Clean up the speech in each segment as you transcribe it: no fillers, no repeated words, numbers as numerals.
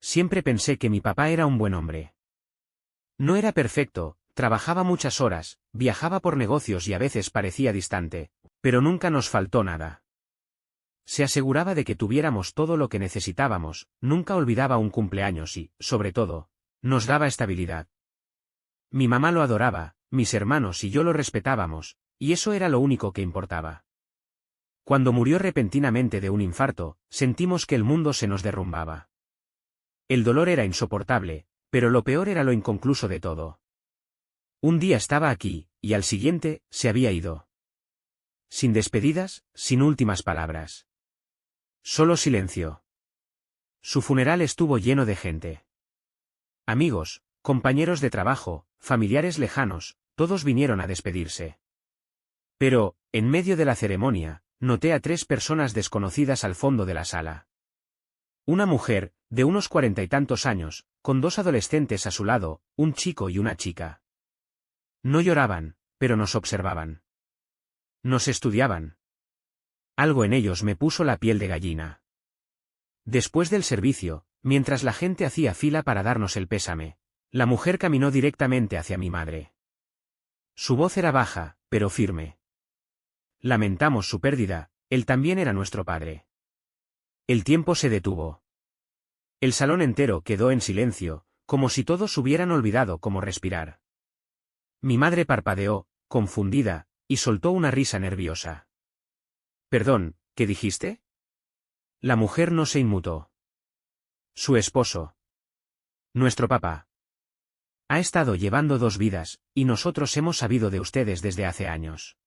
Siempre pensé que mi papá era un buen hombre. No era perfecto, trabajaba muchas horas, viajaba por negocios y a veces parecía distante, pero nunca nos faltó nada. Se aseguraba de que tuviéramos todo lo que necesitábamos, nunca olvidaba un cumpleaños y, sobre todo, nos daba estabilidad. Mi mamá lo adoraba, mis hermanos y yo lo respetábamos, y eso era lo único que importaba. Cuando murió repentinamente de un infarto, sentimos que el mundo se nos derrumbaba. El dolor era insoportable, pero lo peor era lo inconcluso de todo. Un día estaba aquí, y al siguiente, se había ido. Sin despedidas, sin últimas palabras. Solo silencio. Su funeral estuvo lleno de gente. Amigos, compañeros de trabajo, familiares lejanos, todos vinieron a despedirse. Pero, en medio de la ceremonia, noté a 3 personas desconocidas al fondo de la sala. Una mujer, de unos 40 y tantos años, con 2 adolescentes a su lado, un chico y una chica. No lloraban, pero nos observaban. Nos estudiaban. Algo en ellos me puso la piel de gallina. Después del servicio, mientras la gente hacía fila para darnos el pésame, la mujer caminó directamente hacia mi madre. Su voz era baja, pero firme. Lamentamos su pérdida, él también era nuestro padre. El tiempo se detuvo. El salón entero quedó en silencio, como si todos hubieran olvidado cómo respirar. Mi madre parpadeó, confundida, y soltó una risa nerviosa. Perdón, ¿qué dijiste? La mujer no se inmutó. Su esposo. Nuestro papá. Ha estado llevando 2 vidas, y nosotros hemos sabido de ustedes desde hace años.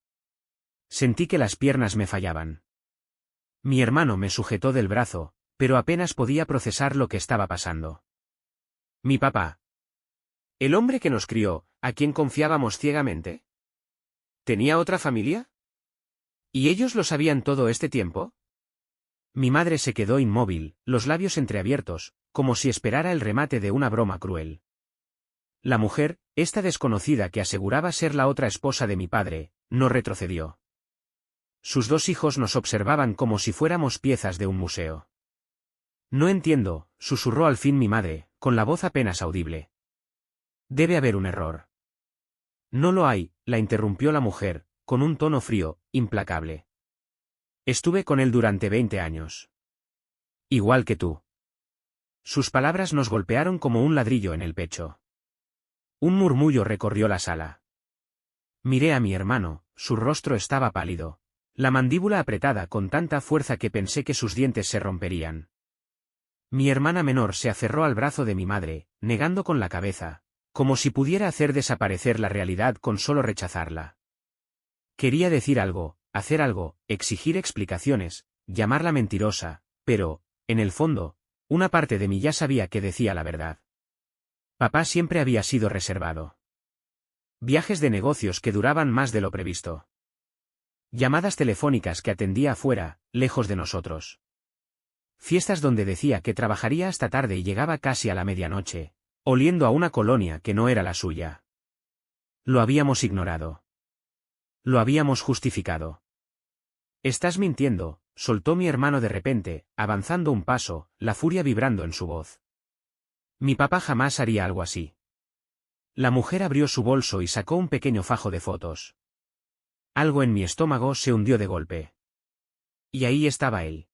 Sentí que las piernas me fallaban. Mi hermano me sujetó del brazo, pero apenas podía procesar lo que estaba pasando. Mi papá. ¿El hombre que nos crió, a quien confiábamos ciegamente? ¿Tenía otra familia? ¿Y ellos lo sabían todo este tiempo? Mi madre se quedó inmóvil, los labios entreabiertos, como si esperara el remate de una broma cruel. La mujer, esta desconocida que aseguraba ser la otra esposa de mi padre, no retrocedió. Sus 2 hijos nos observaban como si fuéramos piezas de un museo. No entiendo, susurró al fin mi madre, con la voz apenas audible. Debe haber un error. No lo hay, la interrumpió la mujer, con un tono frío, implacable. Estuve con él durante 20 años. Igual que tú. Sus palabras nos golpearon como un ladrillo en el pecho. Un murmullo recorrió la sala. Miré a mi hermano, su rostro estaba pálido, la mandíbula apretada con tanta fuerza que pensé que sus dientes se romperían. Mi hermana menor se aferró al brazo de mi madre, negando con la cabeza, como si pudiera hacer desaparecer la realidad con solo rechazarla. Quería decir algo, hacer algo, exigir explicaciones, llamarla mentirosa, pero, en el fondo, una parte de mí ya sabía que decía la verdad. Papá siempre había sido reservado. Viajes de negocios que duraban más de lo previsto. Llamadas telefónicas que atendía afuera, lejos de nosotros. Fiestas donde decía que trabajaría hasta tarde y llegaba casi a la medianoche, oliendo a una colonia que no era la suya. Lo habíamos ignorado. Lo habíamos justificado. Estás mintiendo, soltó mi hermano de repente, avanzando un paso, la furia vibrando en su voz. Mi papá jamás haría algo así. La mujer abrió su bolso y sacó un pequeño fajo de fotos. Algo en mi estómago se hundió de golpe. Y ahí estaba él.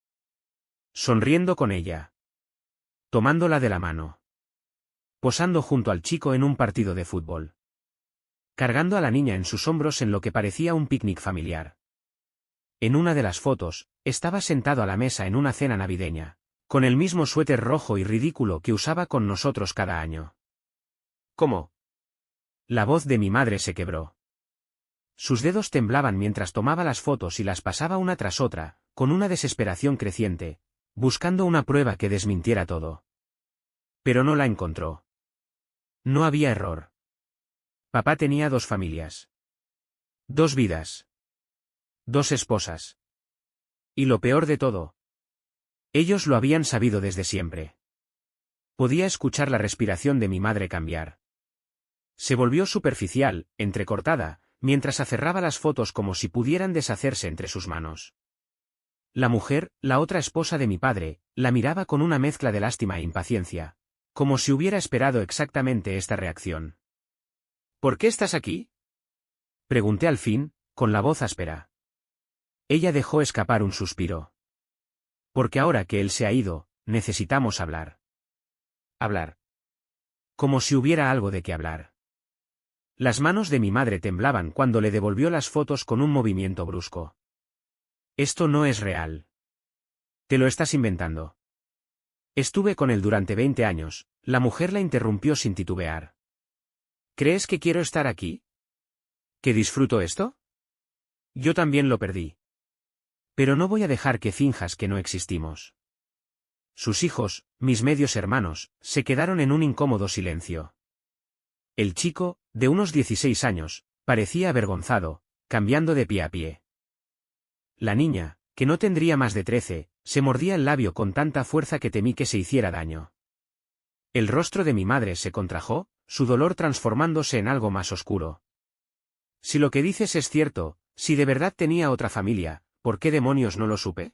Sonriendo con ella. Tomándola de la mano. Posando junto al chico en un partido de fútbol. Cargando a la niña en sus hombros en lo que parecía un picnic familiar. En una de las fotos, estaba sentado a la mesa en una cena navideña, con el mismo suéter rojo y ridículo que usaba con nosotros cada año. ¿Cómo? La voz de mi madre se quebró. Sus dedos temblaban mientras tomaba las fotos y las pasaba una tras otra, con una desesperación creciente, buscando una prueba que desmintiera todo. Pero no la encontró. No había error. Papá tenía 2 familias. 2 vidas. 2 esposas. Y lo peor de todo. Ellos lo habían sabido desde siempre. Podía escuchar la respiración de mi madre cambiar. Se volvió superficial, entrecortada, mientras aferraba las fotos como si pudieran deshacerse entre sus manos. La mujer, la otra esposa de mi padre, la miraba con una mezcla de lástima e impaciencia, como si hubiera esperado exactamente esta reacción. ¿Por qué estás aquí? Pregunté al fin, con la voz áspera. Ella dejó escapar un suspiro. Porque ahora que él se ha ido, necesitamos hablar. Hablar. Como si hubiera algo de qué hablar. Las manos de mi madre temblaban cuando le devolvió las fotos con un movimiento brusco. Esto no es real. Te lo estás inventando. Estuve con él durante 20 años, la mujer la interrumpió sin titubear. ¿Crees que quiero estar aquí? ¿Que disfruto esto? Yo también lo perdí. Pero no voy a dejar que finjas que no existimos. Sus hijos, mis medios hermanos, se quedaron en un incómodo silencio. El chico, de unos 16 años, parecía avergonzado, cambiando de pie a pie. La niña, que no tendría más de 13, se mordía el labio con tanta fuerza que temí que se hiciera daño. El rostro de mi madre se contrajo, su dolor transformándose en algo más oscuro. Si lo que dices es cierto, si de verdad tenía otra familia, ¿por qué demonios no lo supe?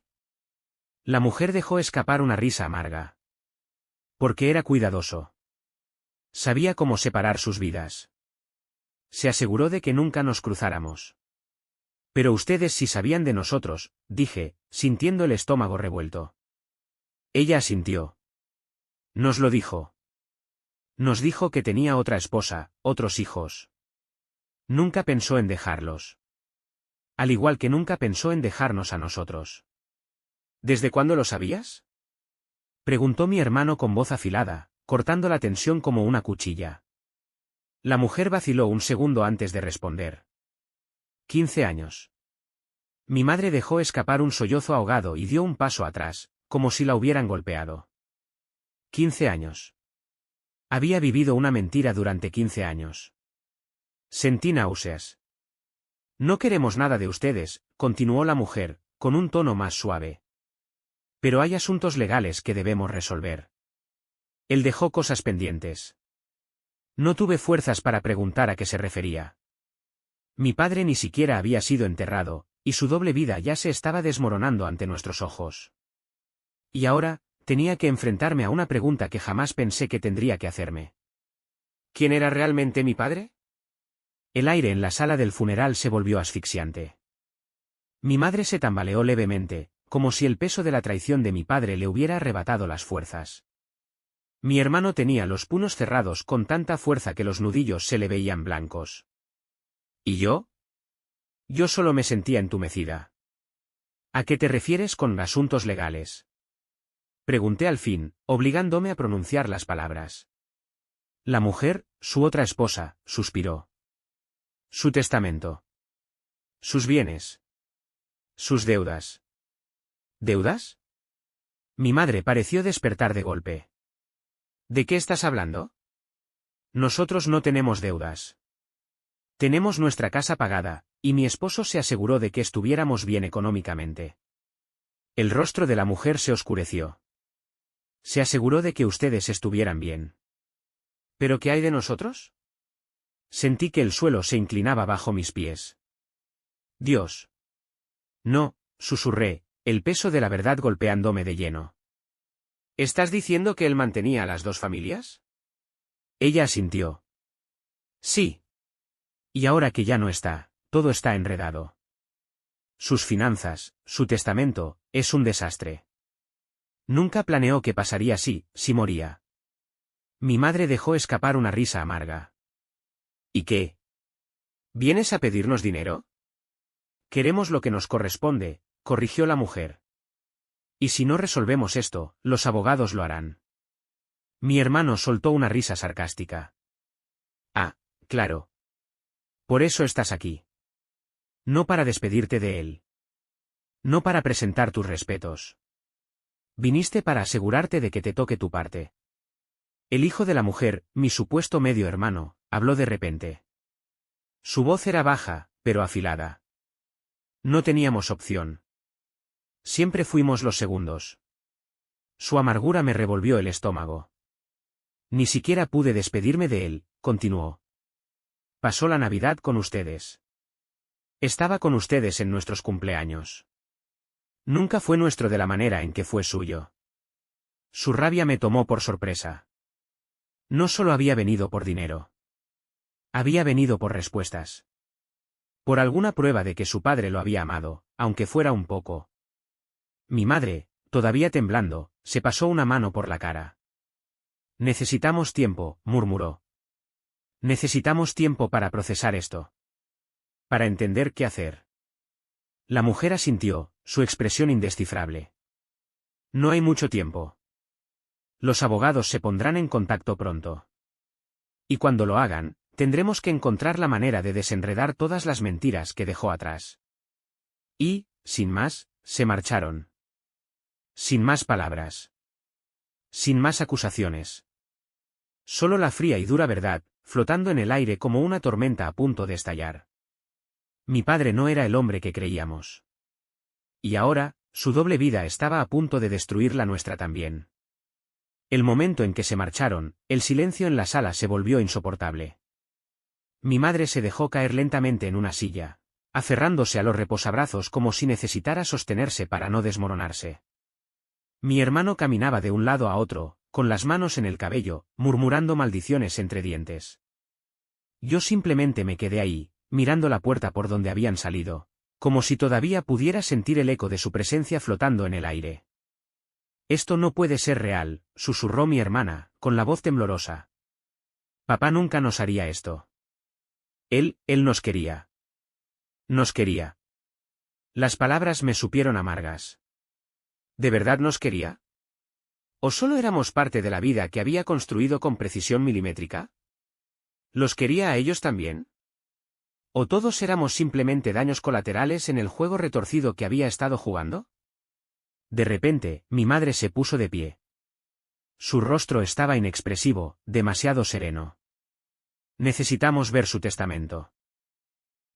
La mujer dejó escapar una risa amarga. Porque era cuidadoso. Sabía cómo separar sus vidas. Se aseguró de que nunca nos cruzáramos. Pero ustedes sí sabían de nosotros, dije, sintiendo el estómago revuelto. Ella asintió. Nos lo dijo. Nos dijo que tenía otra esposa, otros hijos. Nunca pensó en dejarlos. Al igual que nunca pensó en dejarnos a nosotros. ¿Desde cuándo lo sabías? Preguntó mi hermano con voz afilada, cortando la tensión como una cuchilla. La mujer vaciló un segundo antes de responder. 15 años. Mi madre dejó escapar un sollozo ahogado y dio un paso atrás, como si la hubieran golpeado. 15 años. Había vivido una mentira durante 15 años. Sentí náuseas. No queremos nada de ustedes, continuó la mujer, con un tono más suave. Pero hay asuntos legales que debemos resolver. Él dejó cosas pendientes. No tuve fuerzas para preguntar a qué se refería. Mi padre ni siquiera había sido enterrado, y su doble vida ya se estaba desmoronando ante nuestros ojos. Y ahora, tenía que enfrentarme a una pregunta que jamás pensé que tendría que hacerme. ¿Quién era realmente mi padre? El aire en la sala del funeral se volvió asfixiante. Mi madre se tambaleó levemente, como si el peso de la traición de mi padre le hubiera arrebatado las fuerzas. Mi hermano tenía los puños cerrados con tanta fuerza que los nudillos se le veían blancos. ¿Y yo? Yo solo me sentía entumecida. ¿A qué te refieres con asuntos legales? Pregunté al fin, obligándome a pronunciar las palabras. La mujer, su otra esposa, suspiró. Su testamento. Sus bienes. Sus deudas. ¿Deudas? Mi madre pareció despertar de golpe. ¿De qué estás hablando? Nosotros no tenemos deudas. Tenemos nuestra casa pagada, y mi esposo se aseguró de que estuviéramos bien económicamente. El rostro de la mujer se oscureció. Se aseguró de que ustedes estuvieran bien. ¿Pero qué hay de nosotros? Sentí que el suelo se inclinaba bajo mis pies. Dios. No, susurré, el peso de la verdad golpeándome de lleno. ¿Estás diciendo que él mantenía a las dos familias? Ella asintió. Sí. Y ahora que ya no está, todo está enredado. Sus finanzas, su testamento, es un desastre. Nunca planeó que pasaría así, si moría. Mi madre dejó escapar una risa amarga. ¿Y qué? ¿Vienes a pedirnos dinero? Queremos lo que nos corresponde, corrigió la mujer. Y si no resolvemos esto, los abogados lo harán. Mi hermano soltó una risa sarcástica. Ah, claro. Por eso estás aquí. No para despedirte de él. No para presentar tus respetos. Viniste para asegurarte de que te toque tu parte. El hijo de la mujer, mi supuesto medio hermano, habló de repente. Su voz era baja, pero afilada. No teníamos opción. Siempre fuimos los segundos. Su amargura me revolvió el estómago. Ni siquiera pude despedirme de él, continuó. Pasó la Navidad con ustedes. Estaba con ustedes en nuestros cumpleaños. Nunca fue nuestro de la manera en que fue suyo. Su rabia me tomó por sorpresa. No solo había venido por dinero. Había venido por respuestas. Por alguna prueba de que su padre lo había amado, aunque fuera un poco. Mi madre, todavía temblando, se pasó una mano por la cara. Necesitamos tiempo, murmuró. Necesitamos tiempo para procesar esto. Para entender qué hacer. La mujer asintió, su expresión indescifrable. No hay mucho tiempo. Los abogados se pondrán en contacto pronto. Y cuando lo hagan, tendremos que encontrar la manera de desenredar todas las mentiras que dejó atrás. Y, sin más, se marcharon. Sin más palabras. Sin más acusaciones. Solo la fría y dura verdad, flotando en el aire como una tormenta a punto de estallar. Mi padre no era el hombre que creíamos. Y ahora, su doble vida estaba a punto de destruir la nuestra también. El momento en que se marcharon, el silencio en la sala se volvió insoportable. Mi madre se dejó caer lentamente en una silla, aferrándose a los reposabrazos como si necesitara sostenerse para no desmoronarse. Mi hermano caminaba de un lado a otro, con las manos en el cabello, murmurando maldiciones entre dientes. Yo simplemente me quedé ahí, mirando la puerta por donde habían salido, como si todavía pudiera sentir el eco de su presencia flotando en el aire. Esto no puede ser real, susurró mi hermana, con la voz temblorosa. Papá nunca nos haría esto. Él nos quería. Nos quería. Las palabras me supieron amargas. ¿De verdad nos quería? ¿O solo éramos parte de la vida que había construido con precisión milimétrica? ¿Los quería a ellos también? ¿O todos éramos simplemente daños colaterales en el juego retorcido que había estado jugando? De repente, mi madre se puso de pie. Su rostro estaba inexpresivo, demasiado sereno. Necesitamos ver su testamento.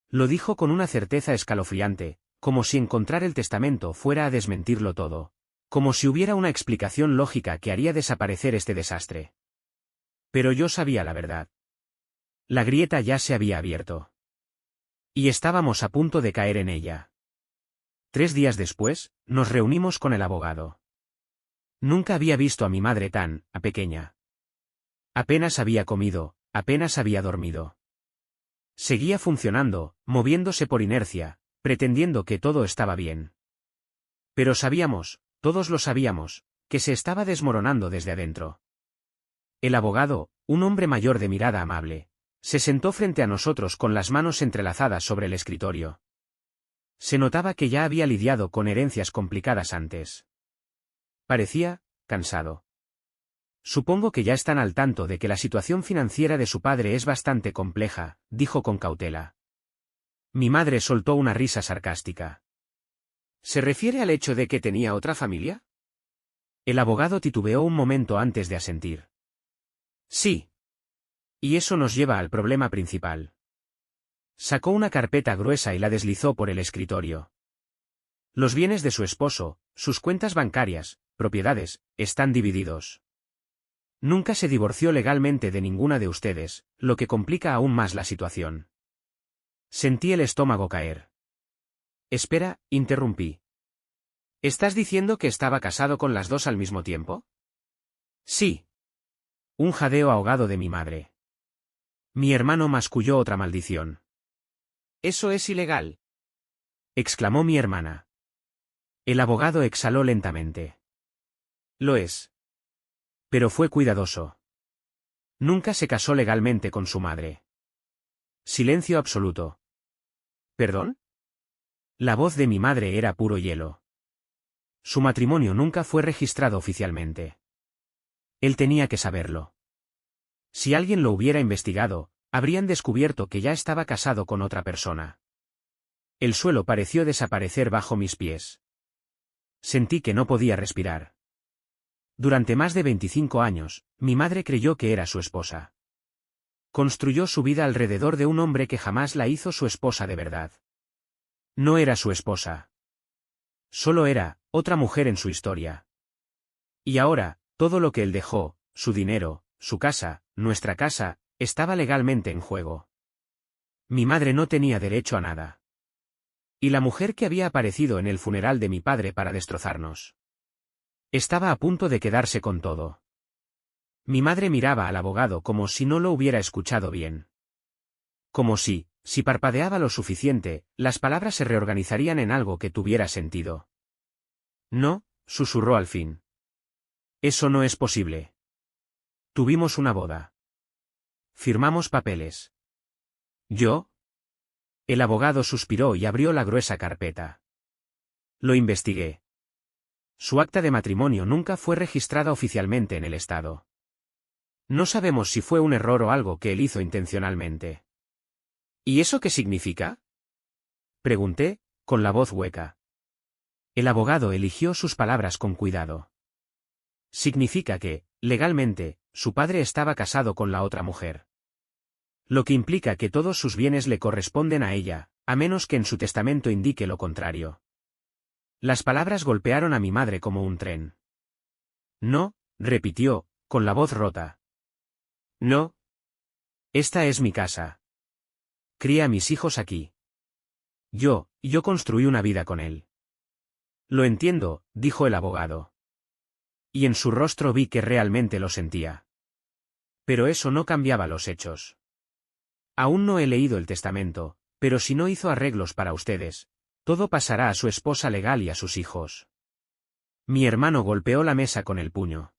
Lo dijo con una certeza escalofriante, como si encontrar el testamento fuera a desmentirlo todo, como si hubiera una explicación lógica que haría desaparecer este desastre. Pero yo sabía la verdad. La grieta ya se había abierto. Y estábamos a punto de caer en ella. 3 días después, nos reunimos con el abogado. Nunca había visto a mi madre tan pequeña. Apenas había comido, apenas había dormido. Seguía funcionando, moviéndose por inercia, pretendiendo que todo estaba bien. Pero sabíamos, todos lo sabíamos, que se estaba desmoronando desde adentro. El abogado, un hombre mayor de mirada amable, se sentó frente a nosotros con las manos entrelazadas sobre el escritorio. Se notaba que ya había lidiado con herencias complicadas antes. Parecía cansado. Supongo que ya están al tanto de que la situación financiera de su padre es bastante compleja, dijo con cautela. Mi madre soltó una risa sarcástica. ¿Se refiere al hecho de que tenía otra familia? El abogado titubeó un momento antes de asentir. Sí. Y eso nos lleva al problema principal. Sacó una carpeta gruesa y la deslizó por el escritorio. Los bienes de su esposo, sus cuentas bancarias, propiedades, están divididos. Nunca se divorció legalmente de ninguna de ustedes, lo que complica aún más la situación. Sentí el estómago caer. Espera, interrumpí. ¿Estás diciendo que estaba casado con las dos al mismo tiempo? Sí. Un jadeo ahogado de mi madre. Mi hermano masculló otra maldición. Eso es ilegal, exclamó mi hermana. El abogado exhaló lentamente. Lo es. Pero fue cuidadoso. Nunca se casó legalmente con su madre. Silencio absoluto. ¿Perdón? La voz de mi madre era puro hielo. Su matrimonio nunca fue registrado oficialmente. Él tenía que saberlo. Si alguien lo hubiera investigado, habrían descubierto que ya estaba casado con otra persona. El suelo pareció desaparecer bajo mis pies. Sentí que no podía respirar. Durante más de 25 años, mi madre creyó que era su esposa. Construyó su vida alrededor de un hombre que jamás la hizo su esposa de verdad. No era su esposa. Solo era otra mujer en su historia. Y ahora, todo lo que él dejó, su dinero, su casa, nuestra casa, estaba legalmente en juego. Mi madre no tenía derecho a nada. Y la mujer que había aparecido en el funeral de mi padre para destrozarnos. Estaba a punto de quedarse con todo. Mi madre miraba al abogado como si no lo hubiera escuchado bien. Como si parpadeaba lo suficiente, las palabras se reorganizarían en algo que tuviera sentido. No, susurró al fin. Eso no es posible. Tuvimos una boda. Firmamos papeles. ¿Yo? El abogado suspiró y abrió la gruesa carpeta. Lo investigué. Su acta de matrimonio nunca fue registrada oficialmente en el Estado. No sabemos si fue un error o algo que él hizo intencionalmente. ¿Y eso qué significa? Pregunté, con la voz hueca. El abogado eligió sus palabras con cuidado. Significa que, legalmente, su padre estaba casado con la otra mujer. Lo que implica que todos sus bienes le corresponden a ella, a menos que en su testamento indique lo contrario. Las palabras golpearon a mi madre como un tren. No, repitió, con la voz rota. No. Esta es mi casa. Crié a mis hijos aquí. Yo construí una vida con él. Lo entiendo, dijo el abogado. Y en su rostro vi que realmente lo sentía. Pero eso no cambiaba los hechos. Aún no he leído el testamento, pero si no hizo arreglos para ustedes, todo pasará a su esposa legal y a sus hijos. Mi hermano golpeó la mesa con el puño.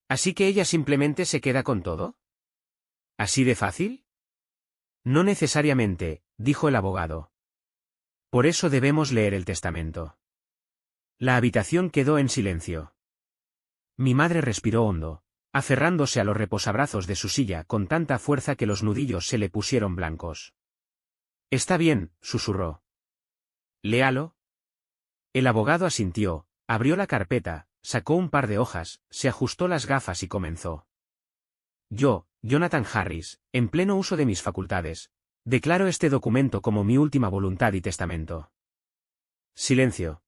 ¿Así que ella simplemente se queda con todo? ¿Así de fácil? No necesariamente, dijo el abogado. Por eso debemos leer el testamento. La habitación quedó en silencio. Mi madre respiró hondo, aferrándose a los reposabrazos de su silla con tanta fuerza que los nudillos se le pusieron blancos. Está bien, susurró. Léalo. El abogado asintió, abrió la carpeta, sacó un par de hojas, se ajustó las gafas y comenzó. Yo, Jonathan Harris, en pleno uso de mis facultades, declaro este documento como mi última voluntad y testamento. Silencio.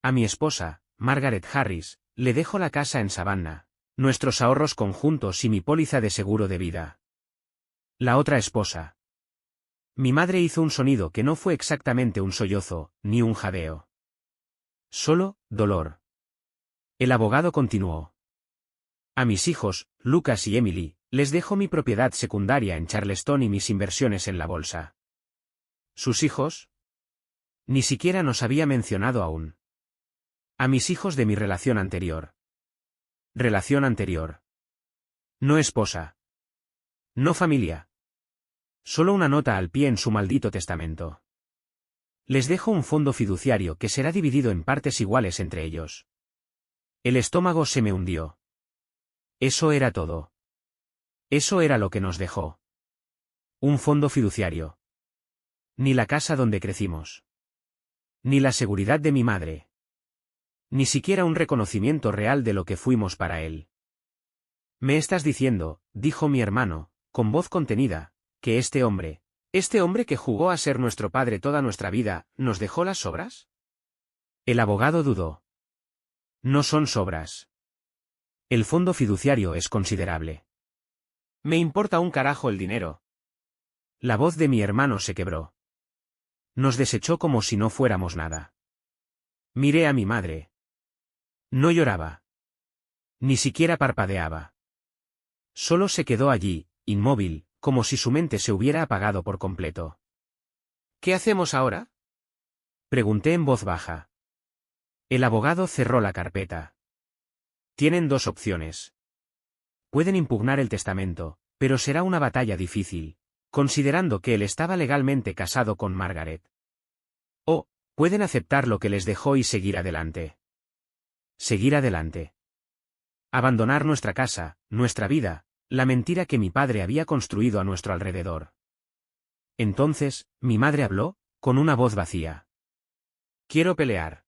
A mi esposa, Margaret Harris, le dejo la casa en Savannah, nuestros ahorros conjuntos y mi póliza de seguro de vida. La otra esposa. Mi madre hizo un sonido que no fue exactamente un sollozo, ni un jadeo. Solo, dolor. El abogado continuó. A mis hijos, Lucas y Emily, les dejo mi propiedad secundaria en Charleston y mis inversiones en la bolsa. ¿Sus hijos? Ni siquiera nos había mencionado aún. A mis hijos de mi relación anterior. Relación anterior. No esposa. No familia. Solo una nota al pie en su maldito testamento. Les dejo un fondo fiduciario que será dividido en partes iguales entre ellos. El estómago se me hundió. Eso era todo. Eso era lo que nos dejó. Un fondo fiduciario. Ni la casa donde crecimos. Ni la seguridad de mi madre. Ni siquiera un reconocimiento real de lo que fuimos para él. Me estás diciendo, dijo mi hermano, con voz contenida, que este hombre que jugó a ser nuestro padre toda nuestra vida, ¿nos dejó las sobras? El abogado dudó. No son sobras. El fondo fiduciario es considerable. Me importa un carajo el dinero. La voz de mi hermano se quebró. Nos desechó como si no fuéramos nada. Miré a mi madre. No lloraba. Ni siquiera parpadeaba. Solo se quedó allí, inmóvil, como si su mente se hubiera apagado por completo. ¿Qué hacemos ahora? Pregunté en voz baja. El abogado cerró la carpeta. Tienen dos opciones. Pueden impugnar el testamento, pero será una batalla difícil, considerando que él estaba legalmente casado con Margaret. O, pueden aceptar lo que les dejó y seguir adelante. Seguir adelante. Abandonar nuestra casa, nuestra vida, la mentira que mi padre había construido a nuestro alrededor. Entonces, mi madre habló, con una voz vacía. Quiero pelear.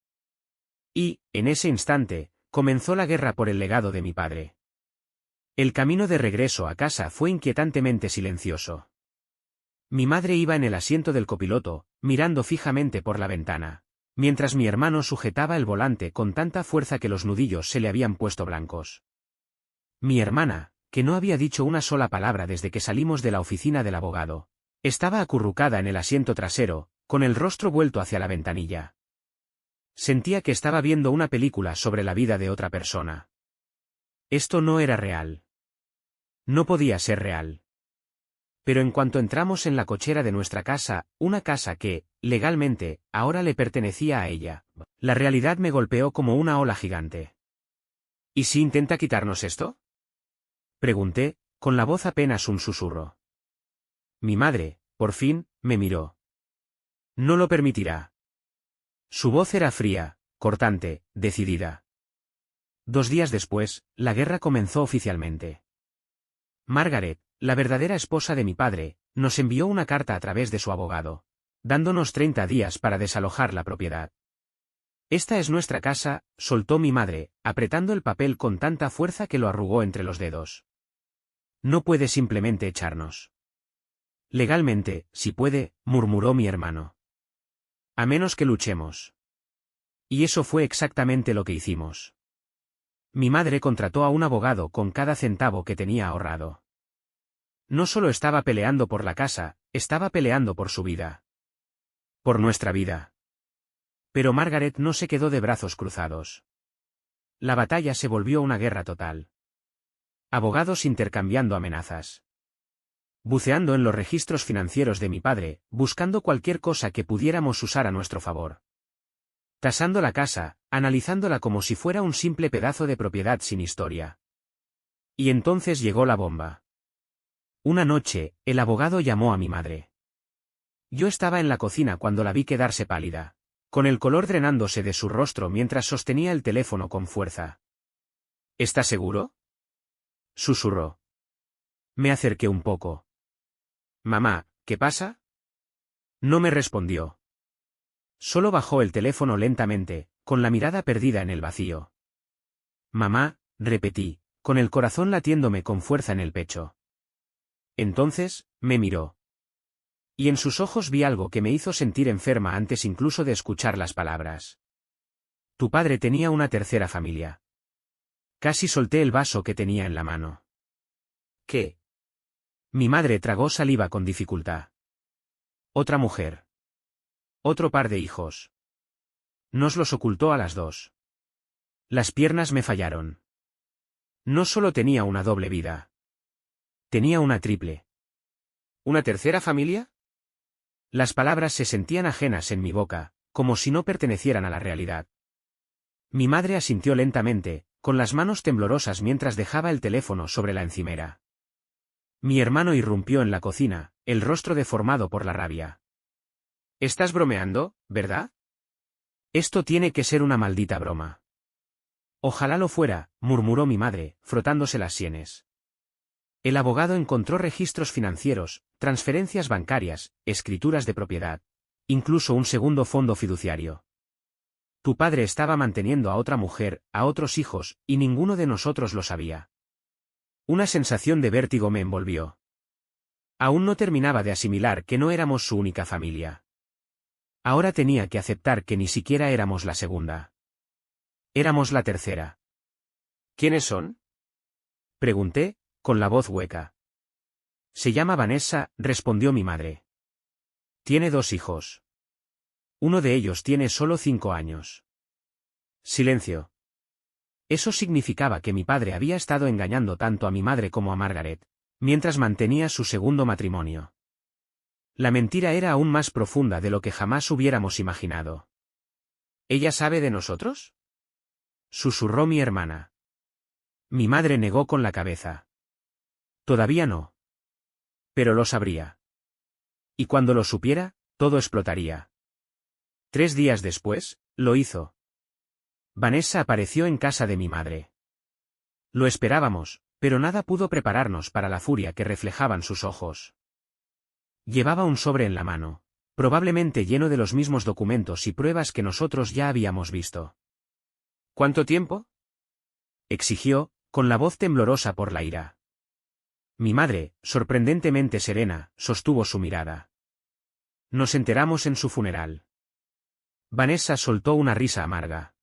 Y, en ese instante, comenzó la guerra por el legado de mi padre. El camino de regreso a casa fue inquietantemente silencioso. Mi madre iba en el asiento del copiloto, mirando fijamente por la ventana, mientras mi hermano sujetaba el volante con tanta fuerza que los nudillos se le habían puesto blancos. Mi hermana, que no había dicho una sola palabra desde que salimos de la oficina del abogado, estaba acurrucada en el asiento trasero, con el rostro vuelto hacia la ventanilla. Sentía que estaba viendo una película sobre la vida de otra persona. Esto no era real. No podía ser real. Pero en cuanto entramos en la cochera de nuestra casa, una casa que, legalmente, ahora le pertenecía a ella, la realidad me golpeó como una ola gigante. ¿Y si intenta quitarnos esto? Pregunté, con la voz apenas un susurro. Mi madre, por fin, me miró. No lo permitirá. Su voz era fría, cortante, decidida. 2 días después, la guerra comenzó oficialmente. Margaret, la verdadera esposa de mi padre, nos envió una carta a través de su abogado, dándonos 30 días para desalojar la propiedad. Esta es nuestra casa, soltó mi madre, apretando el papel con tanta fuerza que lo arrugó entre los dedos. No puede simplemente echarnos. Legalmente, si puede, murmuró mi hermano. A menos que luchemos. Y eso fue exactamente lo que hicimos. Mi madre contrató a un abogado con cada centavo que tenía ahorrado. No solo estaba peleando por la casa, estaba peleando por su vida. Por nuestra vida. Pero Margaret no se quedó de brazos cruzados. La batalla se volvió una guerra total. Abogados intercambiando amenazas. Buceando en los registros financieros de mi padre, buscando cualquier cosa que pudiéramos usar a nuestro favor. Tasando la casa, analizándola como si fuera un simple pedazo de propiedad sin historia. Y entonces llegó la bomba. Una noche, el abogado llamó a mi madre. Yo estaba en la cocina cuando la vi quedarse pálida, con el color drenándose de su rostro mientras sostenía el teléfono con fuerza. ¿Estás seguro?, susurró. Me acerqué un poco. Mamá, ¿qué pasa? No me respondió. Solo bajó el teléfono lentamente, con la mirada perdida en el vacío. Mamá, repetí, con el corazón latiéndome con fuerza en el pecho. Entonces, me miró. Y en sus ojos vi algo que me hizo sentir enferma antes incluso de escuchar las palabras. Tu padre tenía una tercera familia. Casi solté el vaso que tenía en la mano. ¿Qué? Mi madre tragó saliva con dificultad. Otra mujer. Otro par de hijos. Nos los ocultó a las dos. Las piernas me fallaron. No solo tenía una doble vida. Tenía una triple. ¿Una tercera familia? Las palabras se sentían ajenas en mi boca, como si no pertenecieran a la realidad. Mi madre asintió lentamente, con las manos temblorosas mientras dejaba el teléfono sobre la encimera. Mi hermano irrumpió en la cocina, el rostro deformado por la rabia. ¿Estás bromeando, verdad? Esto tiene que ser una maldita broma. Ojalá lo fuera, murmuró mi madre, frotándose las sienes. El abogado encontró registros financieros, transferencias bancarias, escrituras de propiedad, incluso un segundo fondo fiduciario. Tu padre estaba manteniendo a otra mujer, a otros hijos, y ninguno de nosotros lo sabía. Una sensación de vértigo me envolvió. Aún no terminaba de asimilar que no éramos su única familia. Ahora tenía que aceptar que ni siquiera éramos la segunda. Éramos la tercera. ¿Quiénes son?, pregunté, con la voz hueca. Se llama Vanessa, respondió mi madre. Tiene 2 hijos. Uno de ellos tiene solo 5 años. Silencio. Eso significaba que mi padre había estado engañando tanto a mi madre como a Margaret, mientras mantenía su segundo matrimonio. La mentira era aún más profunda de lo que jamás hubiéramos imaginado. ¿Ella sabe de nosotros?, susurró mi hermana. Mi madre negó con la cabeza. Todavía no. Pero lo sabría. Y cuando lo supiera, todo explotaría. 3 días después, lo hizo. Vanessa apareció en casa de mi madre. Lo esperábamos, pero nada pudo prepararnos para la furia que reflejaban sus ojos. Llevaba un sobre en la mano, probablemente lleno de los mismos documentos y pruebas que nosotros ya habíamos visto. ¿Cuánto tiempo?, exigió, con la voz temblorosa por la ira. Mi madre, sorprendentemente serena, sostuvo su mirada. Nos enteramos en su funeral. Vanessa soltó una risa amarga.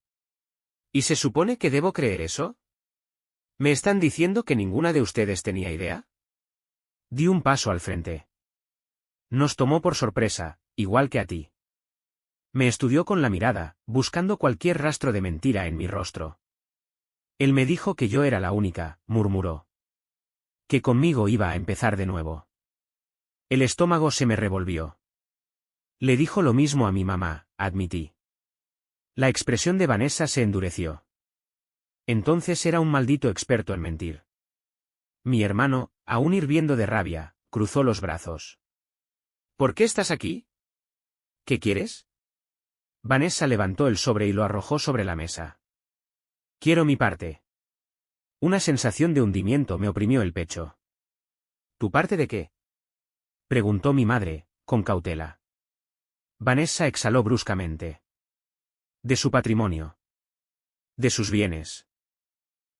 ¿Y se supone que debo creer eso? ¿Me están diciendo que ninguna de ustedes tenía idea? Di un paso al frente. Nos tomó por sorpresa, igual que a ti. Me estudió con la mirada, buscando cualquier rastro de mentira en mi rostro. Él me dijo que yo era la única, murmuró. Que conmigo iba a empezar de nuevo. El estómago se me revolvió. Le dijo lo mismo a mi mamá, admití. La expresión de Vanessa se endureció. Entonces era un maldito experto en mentir. Mi hermano, aún hirviendo de rabia, cruzó los brazos. ¿Por qué estás aquí? ¿Qué quieres? Vanessa levantó el sobre y lo arrojó sobre la mesa. Quiero mi parte. Una sensación de hundimiento me oprimió el pecho. ¿Tu parte de qué? Preguntó mi madre, con cautela. Vanessa exhaló bruscamente. De su patrimonio. De sus bienes.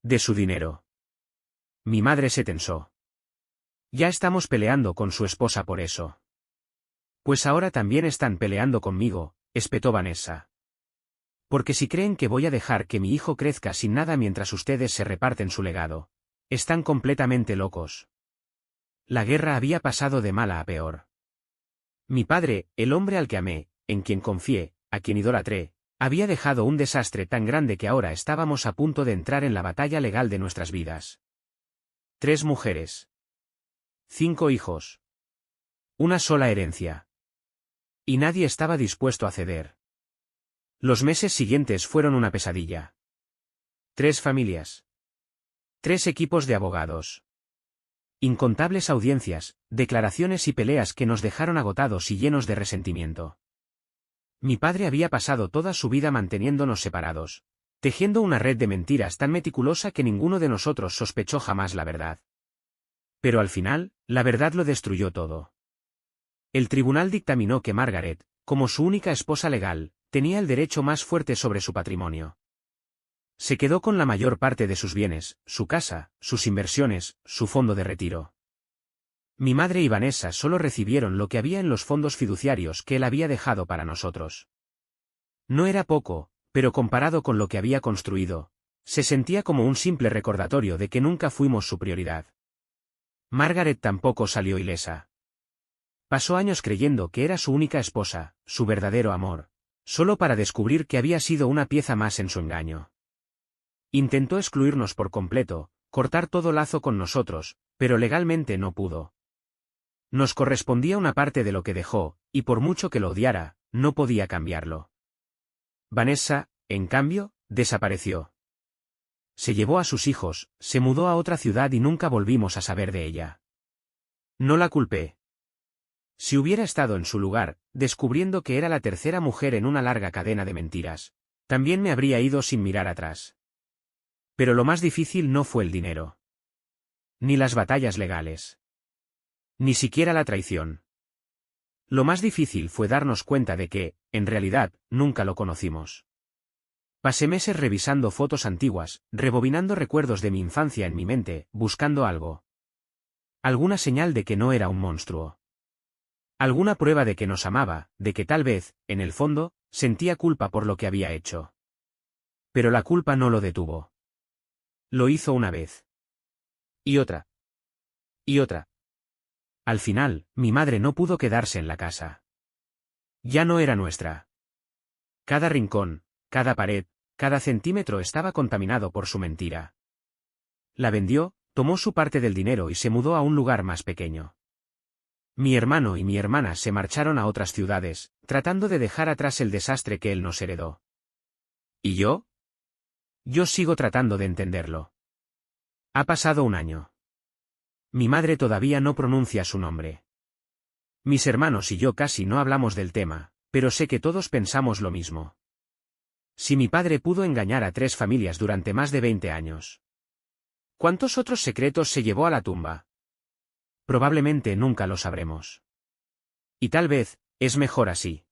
De su dinero. Mi madre se tensó. Ya estamos peleando con su esposa por eso. Pues ahora también están peleando conmigo, espetó Vanessa. Porque si creen que voy a dejar que mi hijo crezca sin nada mientras ustedes se reparten su legado, están completamente locos. La guerra había pasado de mala a peor. Mi padre, el hombre al que amé, en quien confié, a quien idolatré, había dejado un desastre tan grande que ahora estábamos a punto de entrar en la batalla legal de nuestras vidas. 3 mujeres. 5 hijos. Una sola herencia. Y nadie estaba dispuesto a ceder. Los meses siguientes fueron una pesadilla. 3 familias. 3 equipos de abogados. Incontables audiencias, declaraciones y peleas que nos dejaron agotados y llenos de resentimiento. Mi padre había pasado toda su vida manteniéndonos separados, tejiendo una red de mentiras tan meticulosa que ninguno de nosotros sospechó jamás la verdad. Pero al final, la verdad lo destruyó todo. El tribunal dictaminó que Margaret, como su única esposa legal, tenía el derecho más fuerte sobre su patrimonio. Se quedó con la mayor parte de sus bienes, su casa, sus inversiones, su fondo de retiro. Mi madre y Vanessa solo recibieron lo que había en los fondos fiduciarios que él había dejado para nosotros. No era poco, pero comparado con lo que había construido, se sentía como un simple recordatorio de que nunca fuimos su prioridad. Margaret tampoco salió ilesa. Pasó años creyendo que era su única esposa, su verdadero amor, solo para descubrir que había sido una pieza más en su engaño. Intentó excluirnos por completo, cortar todo lazo con nosotros, pero legalmente no pudo. Nos correspondía una parte de lo que dejó, y por mucho que lo odiara, no podía cambiarlo. Vanessa, en cambio, desapareció. Se llevó a sus hijos, se mudó a otra ciudad y nunca volvimos a saber de ella. No la culpé. Si hubiera estado en su lugar, descubriendo que era la tercera mujer en una larga cadena de mentiras, también me habría ido sin mirar atrás. Pero lo más difícil no fue el dinero. Ni las batallas legales. Ni siquiera la traición. Lo más difícil fue darnos cuenta de que, en realidad, nunca lo conocimos. Pasé meses revisando fotos antiguas, rebobinando recuerdos de mi infancia en mi mente, buscando algo. Alguna señal de que no era un monstruo. Alguna prueba de que nos amaba, de que tal vez, en el fondo, sentía culpa por lo que había hecho. Pero la culpa no lo detuvo. Lo hizo una vez. Y otra. Y otra. Al final, mi madre no pudo quedarse en la casa. Ya no era nuestra. Cada rincón, cada pared, cada centímetro estaba contaminado por su mentira. La vendió, tomó su parte del dinero y se mudó a un lugar más pequeño. Mi hermano y mi hermana se marcharon a otras ciudades, tratando de dejar atrás el desastre que él nos heredó. ¿Y yo? Yo sigo tratando de entenderlo. Ha pasado un año. Mi madre todavía no pronuncia su nombre. Mis hermanos y yo casi no hablamos del tema, pero sé que todos pensamos lo mismo. Si mi padre pudo engañar a 3 familias durante más de 20 años, ¿cuántos otros secretos se llevó a la tumba? Probablemente nunca lo sabremos. Y tal vez, es mejor así.